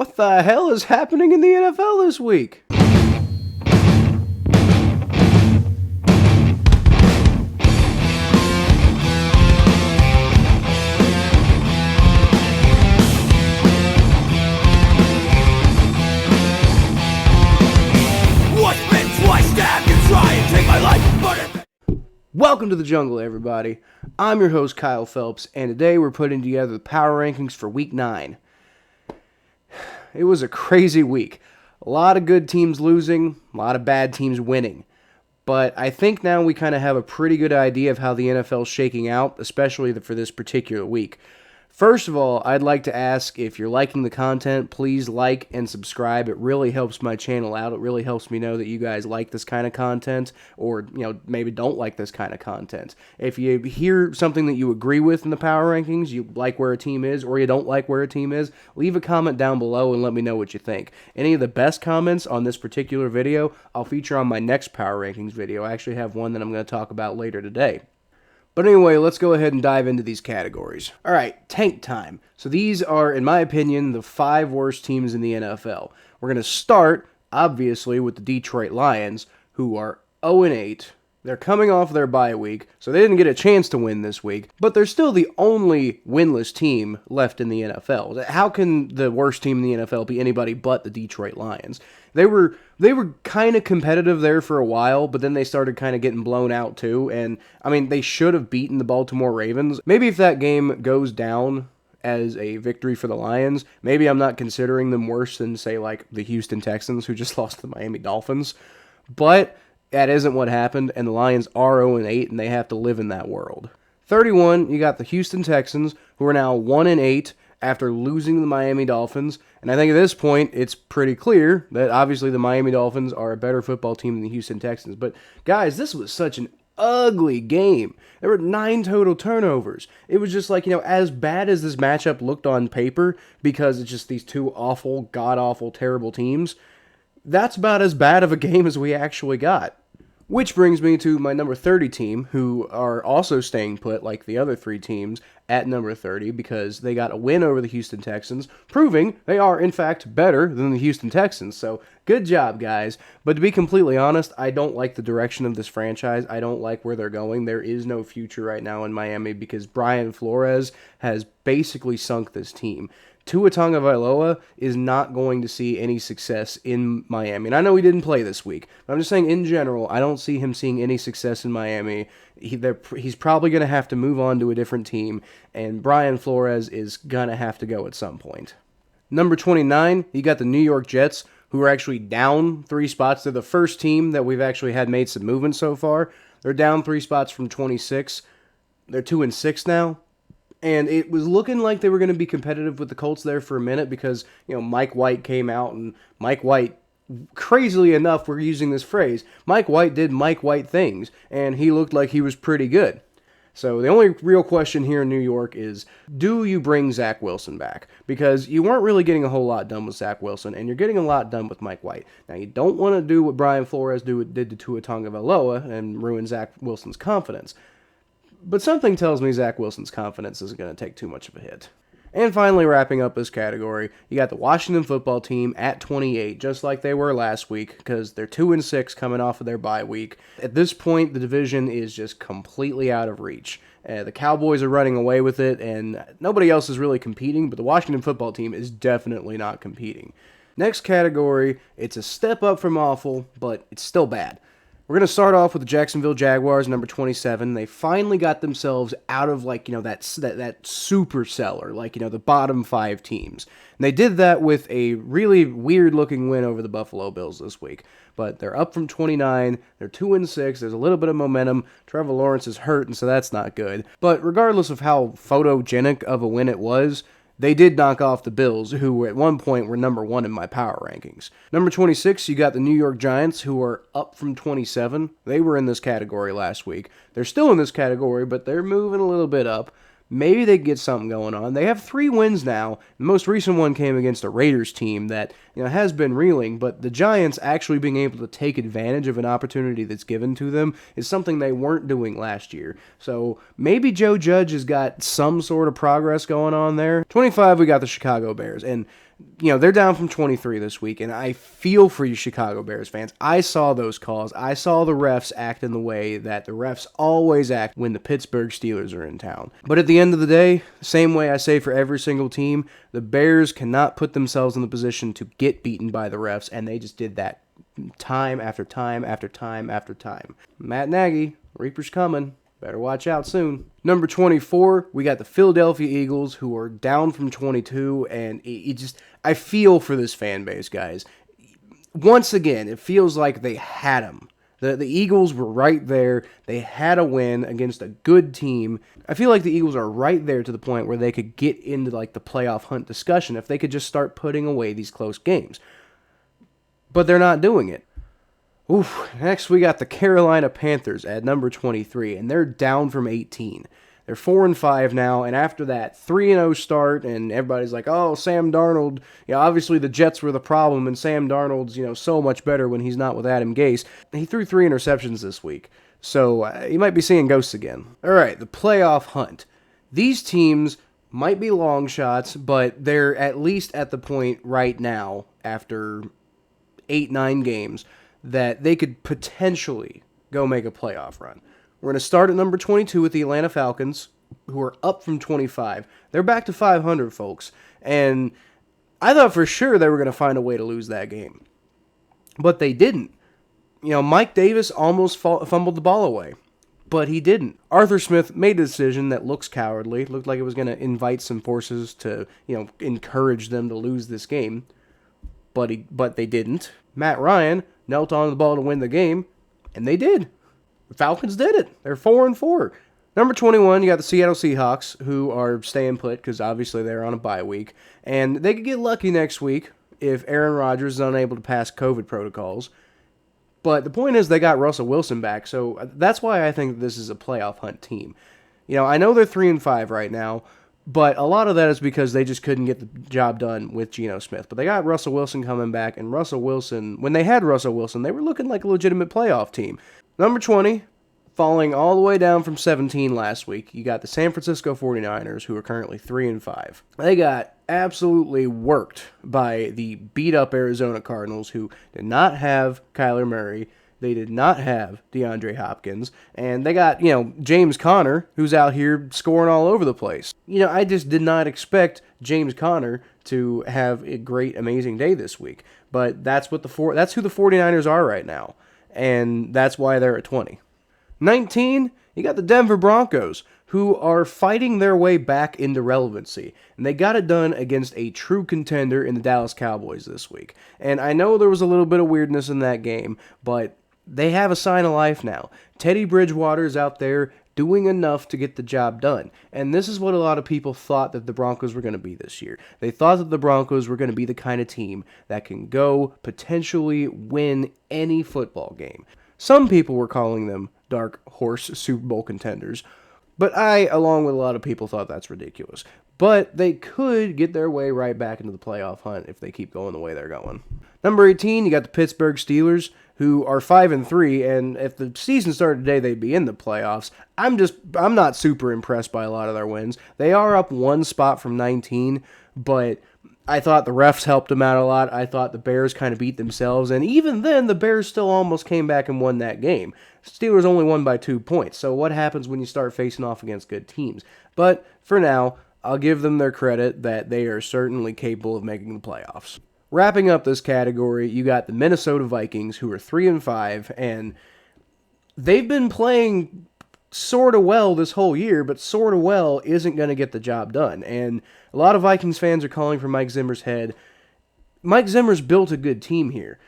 What the hell is happening in the NFL this week? Welcome to the jungle, everybody. I'm your host, Kyle Phelps, and today we're putting together the power rankings for Week 9. It was a crazy week. A lot of good teams losing, a lot of bad teams winning. But I think now we kind of have a pretty good idea of how the NFL is shaking out, especially for this particular week. First of all, I'd like to ask if you're liking the content, please like and subscribe. It really helps my channel out. It really helps me know that you guys like this kind of content or, maybe don't like this kind of content. If you hear something that you agree with in the power rankings, you like where a team is or you don't like where a team is, leave a comment down below and let me know what you think. Any of the best comments on this particular video, I'll feature on my next power rankings video. I actually have one that I'm going to talk about later today. But anyway, let's go ahead and dive into these categories. All right, tank time. So these are, in my opinion, the 5 worst teams in the NFL. We're going to start, obviously, with the Detroit Lions, who are 0-8. They're coming off their bye week, so they didn't get a chance to win this week, but they're still the only winless team left in the NFL. How can the worst team in the NFL be anybody but the Detroit Lions? They were kind of competitive there for a while, but then they started kind of getting blown out too, and they should have beaten the Baltimore Ravens. Maybe if that game goes down as a victory for the Lions, maybe I'm not considering them worse than, say, like the Houston Texans, who just lost to the Miami Dolphins, but that isn't what happened, and the Lions are 0-8, and they have to live in that world. 31, you got the Houston Texans, who are now 1-8 after losing to the Miami Dolphins, and I think at this point, it's pretty clear that obviously the Miami Dolphins are a better football team than the Houston Texans. But guys, this was such an ugly game. There were 9 total turnovers. It was just like, as bad as this matchup looked on paper, because it's just these two awful, god-awful, terrible teams, that's about as bad of a game as we actually got. Which brings me to my number 30 team, who are also staying put like the other 3 teams at number 30 because they got a win over the Houston Texans, proving they are, in fact, better than the Houston Texans. So, good job, guys. But to be completely honest, I don't like the direction of this franchise. I don't like where they're going. There is no future right now in Miami because Brian Flores has basically sunk this team. Tua Tagovailoa is not going to see any success in Miami. And I know he didn't play this week, but I'm just saying in general, I don't see him seeing any success in Miami. He's probably going to have to move on to a different team, and Brian Flores is going to have to go at some point. Number 29, you got the New York Jets, who are actually down 3 spots. They're the first team that we've actually had made some movement so far. They're down 3 spots from 26. They're 2-6 now. And it was looking like they were going to be competitive with the Colts there for a minute because, Mike White came out, and Mike White, crazily enough, we're using this phrase, Mike White did Mike White things, and he looked like he was pretty good. So the only real question here in New York is, do you bring Zach Wilson back? Because you weren't really getting a whole lot done with Zach Wilson, and you're getting a lot done with Mike White. Now, you don't want to do what Brian Flores did to Tua Tagovailoa and ruin Zach Wilson's confidence. But something tells me Zach Wilson's confidence isn't going to take too much of a hit. And finally, wrapping up this category, you got the Washington football team at 28, just like they were last week, because they're 2-6 coming off of their bye week. At this point, the division is just completely out of reach. The Cowboys are running away with it, and nobody else is really competing, but the Washington football team is definitely not competing. Next category, it's a step up from awful, but it's still bad. We're going to start off with the Jacksonville Jaguars, number 27. They finally got themselves out of, that super cellar, the bottom 5 teams. And they did that with a really weird-looking win over the Buffalo Bills this week. But they're up from 29. They're 2-6. There's a little bit of momentum. Trevor Lawrence is hurt, and so that's not good. But regardless of how photogenic of a win it was, they did knock off the Bills, who at one point were number 1 in my power rankings. Number 26, you got the New York Giants, who are up from 27. They were in this category last week. They're still in this category, but they're moving a little bit up. Maybe they can get something going on. They have 3 wins now. The most recent one came against a Raiders team that has been reeling, but the Giants actually being able to take advantage of an opportunity that's given to them is something they weren't doing last year. So maybe Joe Judge has got some sort of progress going on there. 25, we got the Chicago Bears, and They're down from 23 this week, and I feel for you Chicago Bears fans. I saw those calls. I saw the refs act in the way that the refs always act when the Pittsburgh Steelers are in town. But at the end of the day, same way I say for every single team, the Bears cannot put themselves in the position to get beaten by the refs, and they just did that time after time after time after time. Matt Nagy, Reaper's coming. Better watch out soon. Number 24, we got the Philadelphia Eagles, who are down from 22, and I feel for this fan base, guys. Once again, it feels like they had them. The Eagles were right there. They had a win against a good team. I feel like the Eagles are right there to the point where they could get into like the playoff hunt discussion if they could just start putting away these close games. But they're not doing it. Next we got the Carolina Panthers at number 23, and they're down from 18. They're 4-5 now, and after that 3-0 start, and everybody's like, oh, Sam Darnold, obviously the Jets were the problem, and Sam Darnold's, so much better when he's not with Adam Gase. He threw 3 interceptions this week, so you might be seeing ghosts again. All right, the playoff hunt. These teams might be long shots, but they're at least at the point right now, after 8-9 games, that they could potentially go make a playoff run. We're going to start at number 22 with the Atlanta Falcons, who are up from 25. They're back to 500, folks. And I thought for sure they were going to find a way to lose that game. But they didn't. Mike Davis almost fumbled the ball away. But he didn't. Arthur Smith made a decision that looks cowardly. Looked like it was going to invite some forces to, encourage them to lose this game. But they didn't. Matt Ryan knelt on the ball to win the game, and they did. The Falcons did it. They're 4-4. Number 21, you got the Seattle Seahawks, who are staying put because obviously they're on a bye week. And they could get lucky next week if Aaron Rodgers is unable to pass COVID protocols. But the point is they got Russell Wilson back, so that's why I think this is a playoff hunt team. I know they're 3-5 right now, but a lot of that is because they just couldn't get the job done with Geno Smith. But they got Russell Wilson coming back, and Russell Wilson, when they had Russell Wilson, they were looking like a legitimate playoff team. Number 20, falling all the way down from 17 last week, you got the San Francisco 49ers, who are currently 3-5. They got absolutely worked by the beat-up Arizona Cardinals, who did not have Kyler Murray. They did not have DeAndre Hopkins, and they got, James Conner, who's out here scoring all over the place. I just did not expect James Conner to have a great, amazing day this week, but that's who the 49ers are right now, and that's why they're at 20. 19, you got the Denver Broncos, who are fighting their way back into relevancy, and they got it done against a true contender in the Dallas Cowboys this week. And I know there was a little bit of weirdness in that game, but they have a sign of life now. Teddy Bridgewater is out there doing enough to get the job done. And this is what a lot of people thought that the Broncos were going to be this year. They thought that the Broncos were going to be the kind of team that can go potentially win any football game. Some people were calling them dark horse Super Bowl contenders, but I, along with a lot of people, thought that's ridiculous. But they could get their way right back into the playoff hunt if they keep going the way they're going. Number 18, you got the Pittsburgh Steelers, who are 5-3, and if the season started today, they'd be in the playoffs. I'm not super impressed by a lot of their wins. They are up one spot from 19, but I thought the refs helped them out a lot. I thought the Bears kind of beat themselves, and even then, the Bears still almost came back and won that game. Steelers only won by 2 points, so what happens when you start facing off against good teams? But for now, I'll give them their credit that they are certainly capable of making the playoffs. Wrapping up this category, you got the Minnesota Vikings, who are 3-5, and they've been playing sort of well this whole year, but sort of well isn't going to get the job done. And a lot of Vikings fans are calling for Mike Zimmer's head. Mike Zimmer's built a good team here,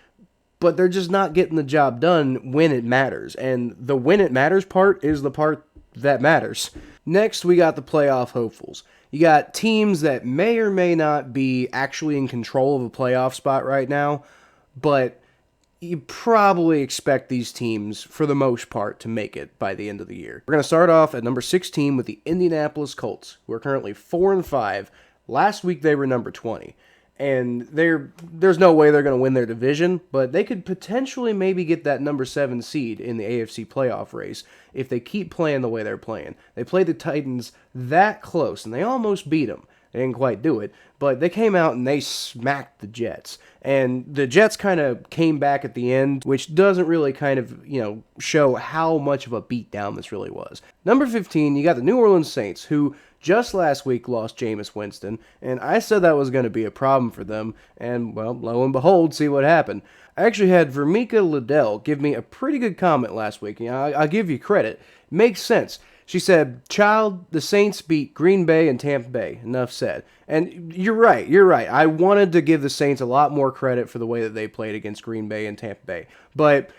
but they're just not getting the job done when it matters. And the when it matters part is the part that matters. Next, we got the playoff hopefuls. You got teams that may or may not be actually in control of a playoff spot right now, but you probably expect these teams, for the most part, to make it by the end of the year. We're going to start off at number 16 with the Indianapolis Colts, who are currently 4-5. Last week, they were number 20. And there's no way they're going to win their division, but they could potentially maybe get that number 7 seed in the AFC playoff race if they keep playing the way they're playing. They played the Titans that close, and they almost beat them. They didn't quite do it, but they came out and they smacked the Jets. And the Jets kind of came back at the end, which doesn't really kind of, show how much of a beatdown this really was. Number 15, you got the New Orleans Saints, who just last week lost Jameis Winston, and I said that was going to be a problem for them, and, well, lo and behold, see what happened. I actually had Vermika Liddell give me a pretty good comment last week, and I'll give you credit. It makes sense. She said, "Child, the Saints beat Green Bay and Tampa Bay." Enough said. And you're right. I wanted to give the Saints a lot more credit for the way that they played against Green Bay and Tampa Bay. But,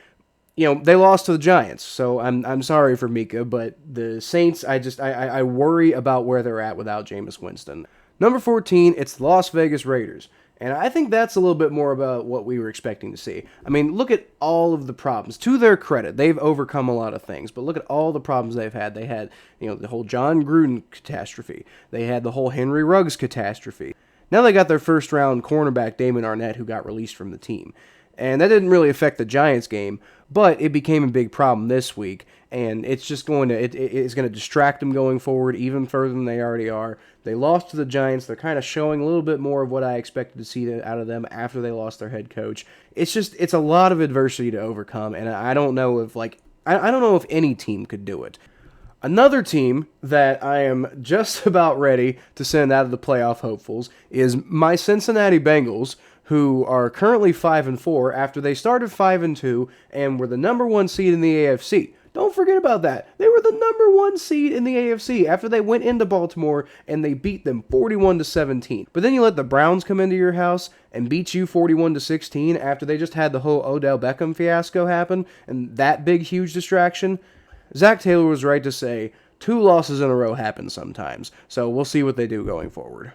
they lost to the Giants, so I'm sorry for Mika, but the Saints, I worry about where they're at without Jameis Winston. Number 14, it's the Las Vegas Raiders. And I think that's a little bit more about what we were expecting to see. I mean, look at all of the problems. To their credit, they've overcome a lot of things, but look at all the problems they've had. They had, the whole John Gruden catastrophe. They had the whole Henry Ruggs catastrophe. Now they got their first-round cornerback, Damon Arnett, who got released from the team. And that didn't really affect the Giants game, but it became a big problem this week, and it's just it's going to distract them going forward even further than they already are. They lost to the Giants. They're kind of showing a little bit more of what I expected to see out of them after they lost their head coach. It's a lot of adversity to overcome, and I don't know if I don't know if any team could do it. Another team that I am just about ready to send out of the playoff hopefuls is my Cincinnati Bengals, who are currently 5-4 after they started 5-2 and were the number 1 seed in the AFC. Don't forget about that. They were the number 1 seed in the AFC after they went into Baltimore and they beat them 41-17. But then you let the Browns come into your house and beat you 41-16 after they just had the whole Odell Beckham fiasco happen and that big, huge distraction. Zach Taylor was right to say 2 losses in a row happen sometimes, so we'll see what they do going forward.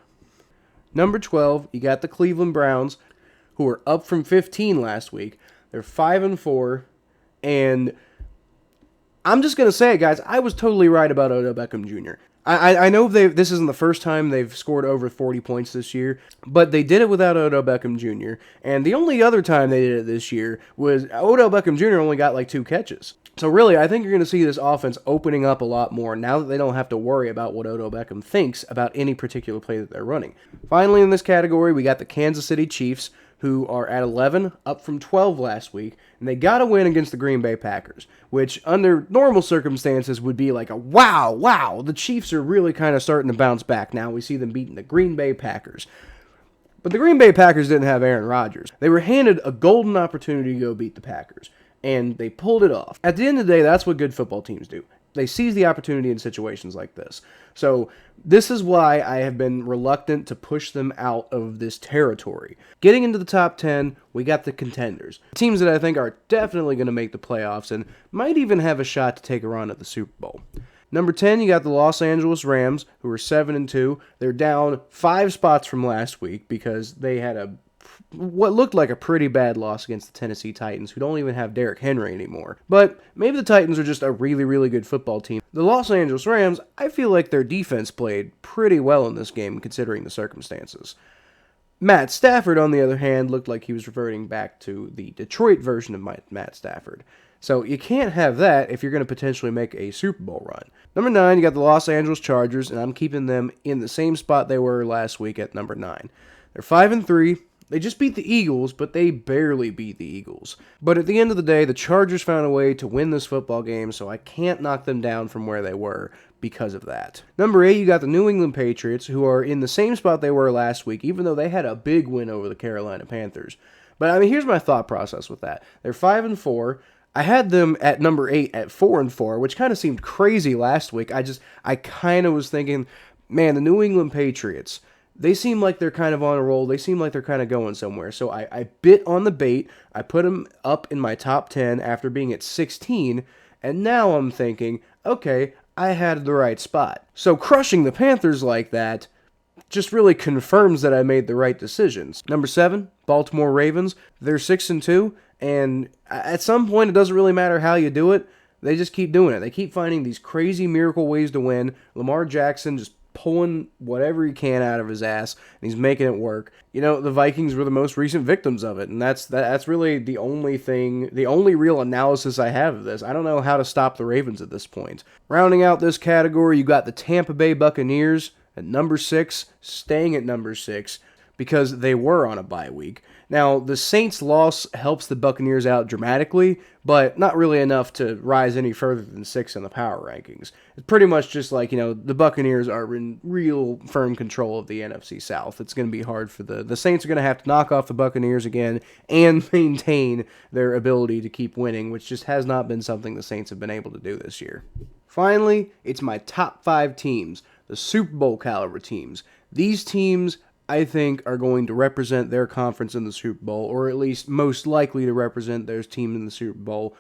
Number 12, you got the Cleveland Browns, who were up from 15 last week. They're 5-4, and I'm just going to say it, guys, I was totally right about Odell Beckham Jr. I know this isn't the first time they've scored over 40 points this year, but they did it without Odell Beckham Jr., and the only other time they did it this year was Odell Beckham Jr. only got 2 catches. So really, I think you're going to see this offense opening up a lot more now that they don't have to worry about what Odell Beckham thinks about any particular play that they're running. Finally, in this category, we got the Kansas City Chiefs, who are at 11, up from 12 last week, and they got a win against the Green Bay Packers, which under normal circumstances would be like a wow, the Chiefs are really kind of starting to bounce back now. We see them beating the Green Bay Packers. But the Green Bay Packers didn't have Aaron Rodgers. They were handed a golden opportunity to go beat the Packers, and they pulled it off. At the end of the day, that's what good football teams do. They seize the opportunity in situations like this. So this is why I have been reluctant to push them out of this territory. Getting into the top 10, we got the contenders. Teams that I think are definitely going to make the playoffs and might even have a shot to take a run at the Super Bowl. Number 10, you got the Los Angeles Rams, who are 7-2. They're down 5 spots from last week because they had what looked like a pretty bad loss against the Tennessee Titans, who don't even have Derrick Henry anymore. But maybe the Titans are just a really, really good football team. The Los Angeles Rams, I feel like their defense played pretty well in this game, considering the circumstances. Matt Stafford, on the other hand, looked like he was reverting back to the Detroit version of Matt Stafford. So you can't have that if you're going to potentially make a Super Bowl run. Number 9, you got the Los Angeles Chargers, and I'm keeping them in the same spot they were last week at number 9. They're 5-3. They just beat the Eagles, but they barely beat the Eagles. But at the end of the day, the Chargers found a way to win this football game, so I can't knock them down from where they were because of that. Number 8, you got the New England Patriots, who are in the same spot they were last week, even though they had a big win over the Carolina Panthers. But, here's my thought process with that. They're 5-4. I had them at number 8 at 4-4, which kind of seemed crazy last week. I kind of was thinking, man, the New England Patriots, they seem like they're kind of on a roll. They seem like they're kind of going somewhere. So I bit on the bait. I put them up in my top 10 after being at 16. And now I'm thinking, okay, I had the right spot. So crushing the Panthers like that just really confirms that I made the right decisions. Number 7, Baltimore Ravens. They're 6-2. And at some point, it doesn't really matter how you do it. They just keep doing it. They keep finding these crazy miracle ways to win. Lamar Jackson just pulling whatever he can out of his ass, and he's making it work. The Vikings were the most recent victims of it, and that's really the only real analysis I have of this. I don't know how to stop the Ravens at this point. Rounding out this category, you got the Tampa Bay Buccaneers at number 6, staying at number 6, because they were on a bye week. Now, the Saints' loss helps the Buccaneers out dramatically, but not really enough to rise any further than 6 in the power rankings. It's pretty much just like, the Buccaneers are in real firm control of the NFC South. It's going to be hard for the Saints are going to have to knock off the Buccaneers again and maintain their ability to keep winning, which just has not been something the Saints have been able to do this year. Finally, it's my top 5 teams, the Super Bowl caliber teams. These teams, I think, are going to represent their conference in the Super Bowl, or at least most likely to represent their team in the Super Bowl,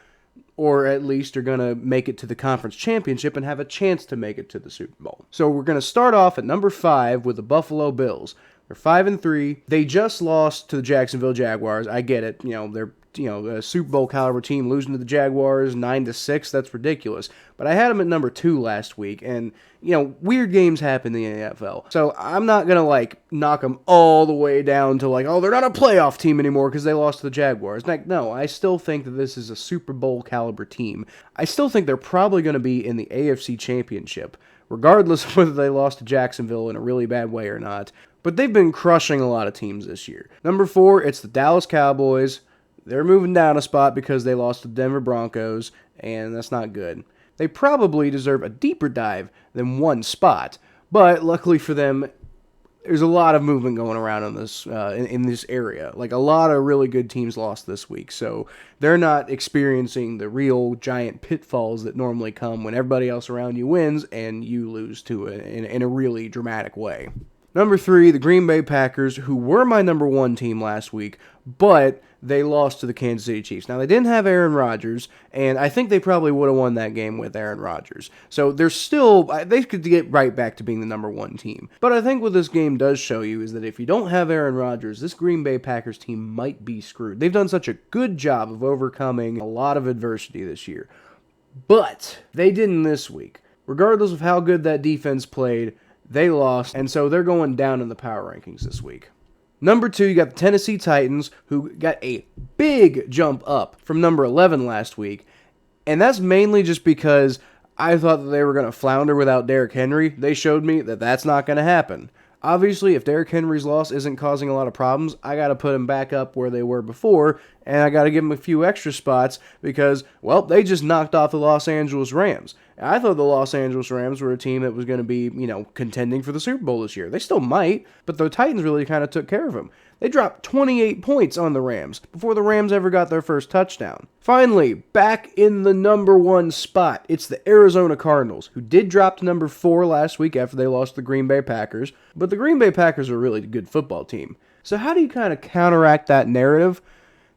or at least are going to make it to the conference championship and have a chance to make it to the Super Bowl. So we're going to start off at number 5 with the Buffalo Bills. They're 5-3. They just lost to the Jacksonville Jaguars. I get it. They're a Super Bowl caliber team losing to the Jaguars 9-6. That's ridiculous. But I had them at number 2 last week, and weird games happen in the NFL. So I'm not gonna knock them all the way down to oh, they're not a playoff team anymore because they lost to the Jaguars. No, I still think that this is a Super Bowl caliber team. I still think they're probably going to be in the AFC Championship, regardless of whether they lost to Jacksonville in a really bad way or not. But they've been crushing a lot of teams this year. Number 4, it's the Dallas Cowboys. They're moving down a spot because they lost to the Denver Broncos, and that's not good. They probably deserve a deeper dive than one spot, but luckily for them, there's a lot of movement going around in this area. A lot of really good teams lost this week, so they're not experiencing the real giant pitfalls that normally come when everybody else around you wins and you lose to it in a really dramatic way. Number 3, the Green Bay Packers, who were my number 1 team last week, but they lost to the Kansas City Chiefs. Now, they didn't have Aaron Rodgers, and I think they probably would have won that game with Aaron Rodgers. So they could get right back to being the number 1 team. But I think what this game does show you is that if you don't have Aaron Rodgers, this Green Bay Packers team might be screwed. They've done such a good job of overcoming a lot of adversity this year. But they didn't this week. Regardless of how good that defense played, they lost, and so they're going down in the power rankings this week. Number 2, you got the Tennessee Titans, who got a big jump up from number 11 last week, and that's mainly just because I thought that they were going to flounder without Derrick Henry. They showed me that that's not going to happen. Obviously, if Derrick Henry's loss isn't causing a lot of problems, I got to put them back up where they were before, and I got to give them a few extra spots because, well, they just knocked off the Los Angeles Rams. I thought the Los Angeles Rams were a team that was going to be, contending for the Super Bowl this year. They still might, but the Titans really kind of took care of them. They dropped 28 points on the Rams before the Rams ever got their first touchdown. Finally, back in the number 1 spot, it's the Arizona Cardinals, who did drop to number 4 last week after they lost to the Green Bay Packers, but the Green Bay Packers are a really good football team. So how do you kind of counteract that narrative?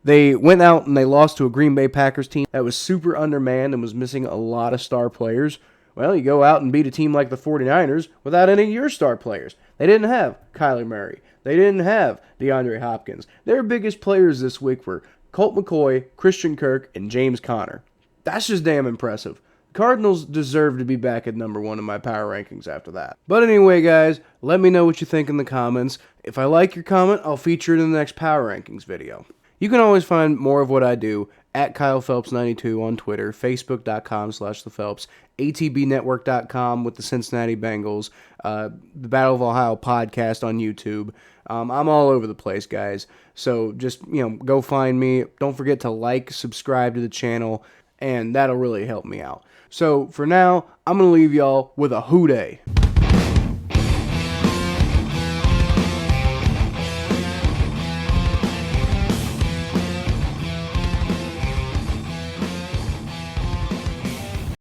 They went out and they lost to a Green Bay Packers team that was super undermanned and was missing a lot of star players. Well, you go out and beat a team like the 49ers without any of your star players. They didn't have Kyler Murray. They didn't have DeAndre Hopkins. Their biggest players this week were Colt McCoy, Christian Kirk, and James Conner. That's just damn impressive. Cardinals deserve to be back at number 1 in my power rankings after that. But anyway, guys, let me know what you think in the comments. If I like your comment, I'll feature it in the next power rankings video. You can always find more of what I do at Kyle Phelps92 on Twitter, Facebook.com/ThePhelps, ATBNetwork.com with the Cincinnati Bengals, the Battle of Ohio podcast on YouTube. I'm all over the place, guys. So just, go find me. Don't forget to like, subscribe to the channel, and that'll really help me out. So for now, I'm going to leave y'all with a hooday.